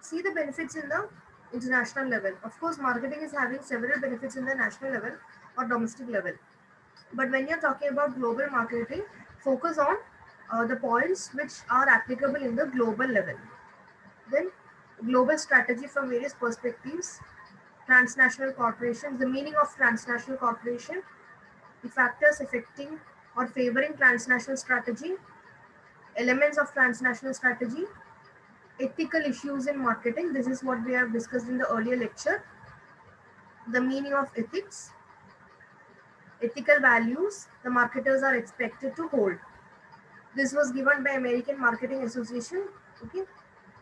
see the benefits in the international level. Of course, marketing is having several benefits in the national level or domestic level. But when you're talking about global marketing, focus on the points which are applicable in the global level. Then, global strategy from various perspectives, transnational corporations, the meaning of transnational corporation, the factors affecting or favoring transnational strategy, elements of transnational strategy, ethical issues in marketing. This is what we have discussed in the earlier lecture. The meaning of ethics, ethical values the marketers are expected to hold. This was given by American Marketing Association. Okay.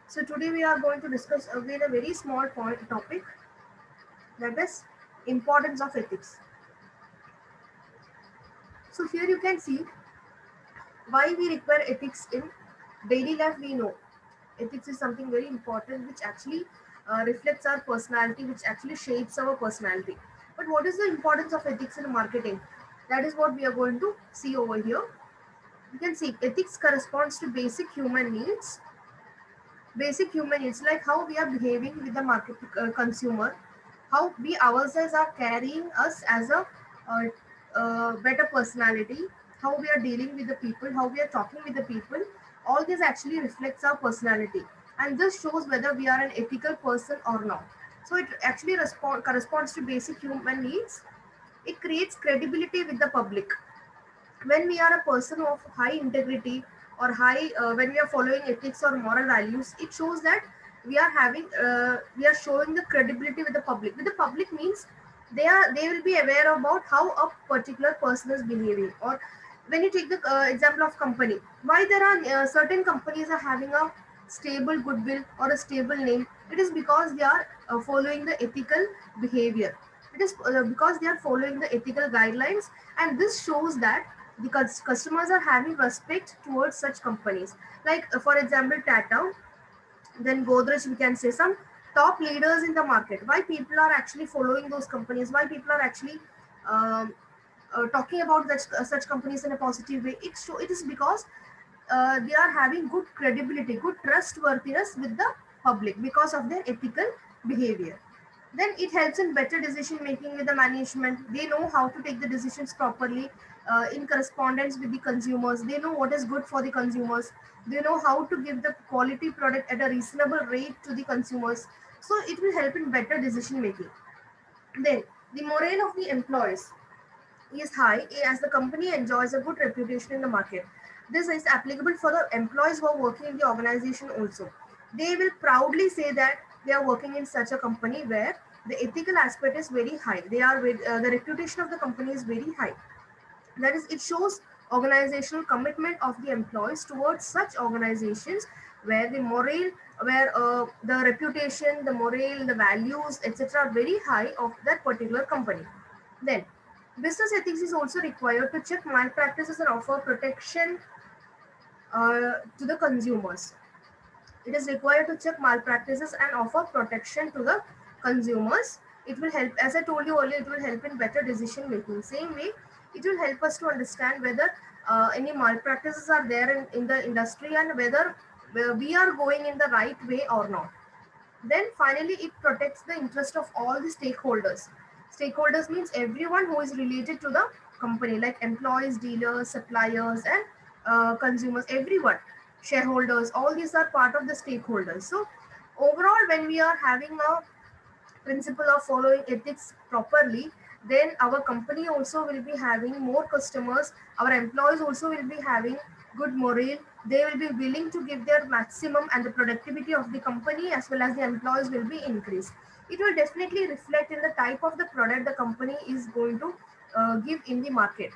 So today we are going to discuss again a very small point topic, that is importance of ethics. So here you can see why we require ethics in daily life. We know ethics is something very important which actually reflects our personality, which actually shapes our personality. But what is the importance of ethics in marketing? That is what we are going to see over here. You can see ethics corresponds to basic human needs. Basic human needs, like how we are behaving with the market consumer, how we ourselves are carrying us as a better personality, how we are dealing with the people, how we are talking with the people. All this actually reflects our personality, and this shows whether we are an ethical person or not. So it actually corresponds to basic human needs. It creates credibility with the public. When we are a person of high integrity or high when we are following ethics or moral values, it shows that we are showing the credibility with the public. Means they will be aware about how a particular person is behaving. Or when you take the example of company, why there are certain companies are having a stable goodwill or a stable name, it is because they are following the ethical behavior. It is because they are following the ethical guidelines, and this shows that the customers are having respect towards such companies. Like for example, Tata, then Godrej, we can say some top leaders in the market. Why people are actually following those companies? Why people are actually um, talking about such companies in a positive way? It is because they are having good credibility, good trustworthiness with the public because of their ethical behavior. Then it helps in better decision making with the management. They know how to take the decisions properly in correspondence with the consumers. They know what is good for the consumers. They know how to give the quality product at a reasonable rate to the consumers. So it will help in better decision making. Then the morale of the employees is high as the company enjoys a good reputation in the market. This is applicable for the employees who are working in the organization also. They will proudly say that they are working in such a company where the ethical aspect is very high. The reputation of the company is very high. That is, it shows organizational commitment of the employees towards such organizations where the morale, where the reputation, the morale, the values, etc. are very high of that particular company. Then, business ethics is also required to check malpractices and offer protection to the consumers. It is required to check malpractices and offer protection to the consumers. It will help, as I told you earlier, it will help in better decision making. Same way, it will help us to understand whether any malpractices are there in the industry and whether we are going in the right way or not. Then finally, it protects the interest of all the stakeholders. Stakeholders means everyone who is related to the company, like employees, dealers, suppliers, and consumers, everyone, shareholders, all these are part of the stakeholders. So overall, when we are having a principle of following ethics properly, then our company also will be having more customers, our employees also will be having good morale, they will be willing to give their maximum, and the productivity of the company as well as the employees will be increased. It will definitely reflect in the type of the product the company is going to give in the market.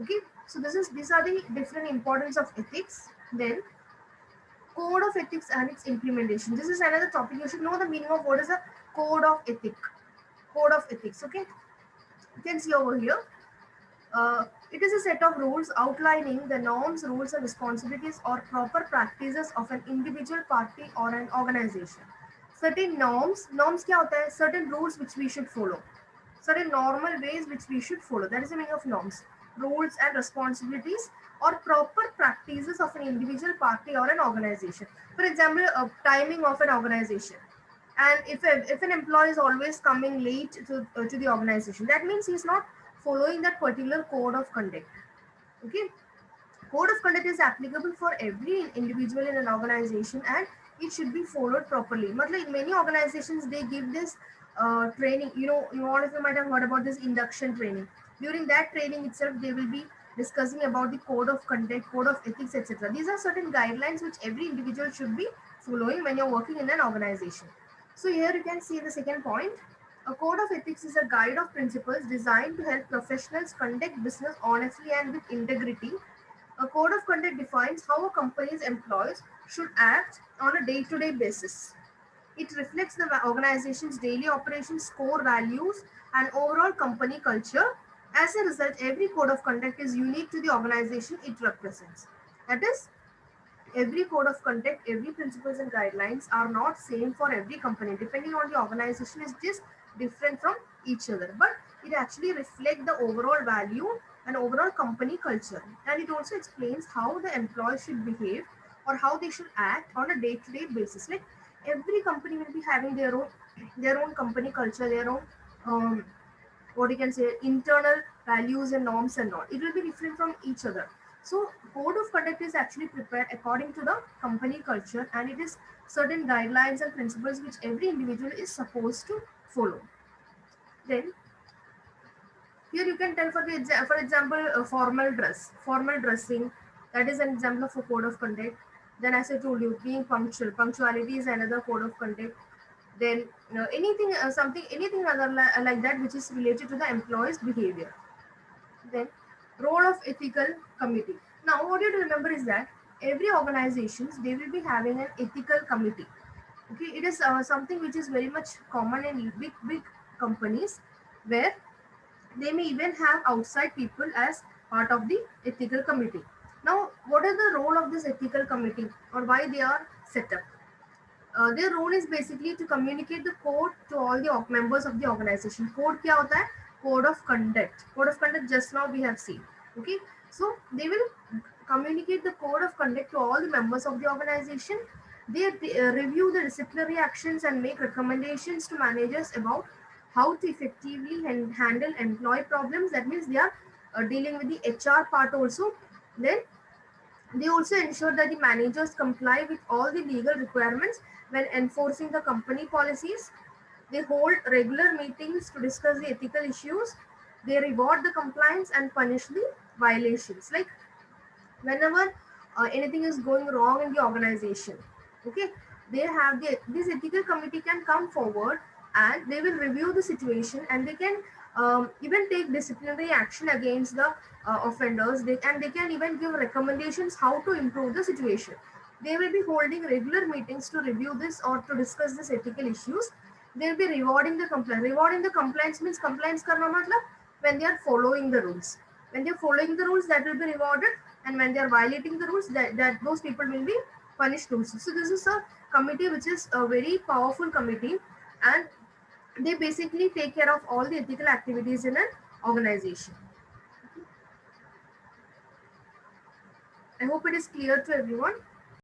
Okay, so these are the different importance of ethics. Then code of ethics and its implementation. This is another topic. You should know the meaning of what is a code of ethic. Code of ethics. Okay, you can see over here. It is a set of rules outlining the norms, rules, and responsibilities or proper practices of an individual party or an organization. Certain norms क्या होता है? Certain rules which we should follow. Certain normal ways which we should follow. That is the meaning of norms, rules, and responsibilities or proper practices of an individual party or an organization. For example, timing of an organization. And if an employee is always coming late to the organization, that means he's not following that particular code of conduct. Okay, code of conduct is applicable for every individual in an organization, and it should be followed properly. But like many organizations, they give this training. You all of you might have heard about this induction training. During that training itself, they will be discussing about the code of conduct, code of ethics, etc. These are certain guidelines which every individual should be following when you're working in an organization. So here you can see the second point. A code of ethics is a guide of principles designed to help professionals conduct business honestly and with integrity. A code of conduct defines how a company's employees should act on a day-to-day basis. It reflects the organization's daily operations, core values, and overall company culture. As a result, every code of conduct is unique to the organization it represents. That is, every code of conduct, every principles and guidelines are not same for every company. Depending on the organization, is just different from each other. But it actually reflects the overall value and overall company culture. And it also explains how the employees should behave or how they should act on a day-to-day basis. Like every company will be having their own company culture, their own what you can say internal values and norms and all. It will be different from each other. So code of conduct is actually prepared according to the company culture, and it is certain guidelines and principles which every individual is supposed to follow. Then here you can tell for example formal dressing, that is an example of a code of conduct. Then as I told you, being punctuality is another code of conduct. Then anything something anything other like that which is related to the employee's behavior. Then role of ethical committee. Now what you have to remember is that every organizations, they will be having an ethical committee. Okay, it is something which is very much common in big companies, where they may even have outside people as part of the ethical committee. Now what is the role of this ethical committee, or why they are set up? Their role is basically to communicate the code to all the members of the organization. Code क्या होता है? Code of conduct. Code of conduct just now we have seen. Okay, so they will communicate the code of conduct to all the members of the organization. They review the disciplinary actions and make recommendations to managers about how to effectively handle employee problems. That means they are dealing with the HR part also. Then they also ensure that the managers comply with all the legal requirements when enforcing the company policies. They hold regular meetings to discuss the ethical issues. They reward the compliance and punish the violations. Like whenever anything is going wrong in the organization, okay, they have this ethical committee can come forward, and they will review the situation, and they can even take disciplinary action against the offenders. They can even give recommendations how to improve the situation. They will be holding regular meetings to review this or to discuss this ethical issues. They will be rewarding the compliance. Rewarding the compliance means compliance karna matlab when they are following the rules. When they are following the rules, that will be rewarded, and when they are violating the rules, that those people will be punished also. So this is a committee which is a very powerful committee, and they basically take care of all the ethical activities in an organization. I hope it is clear to everyone.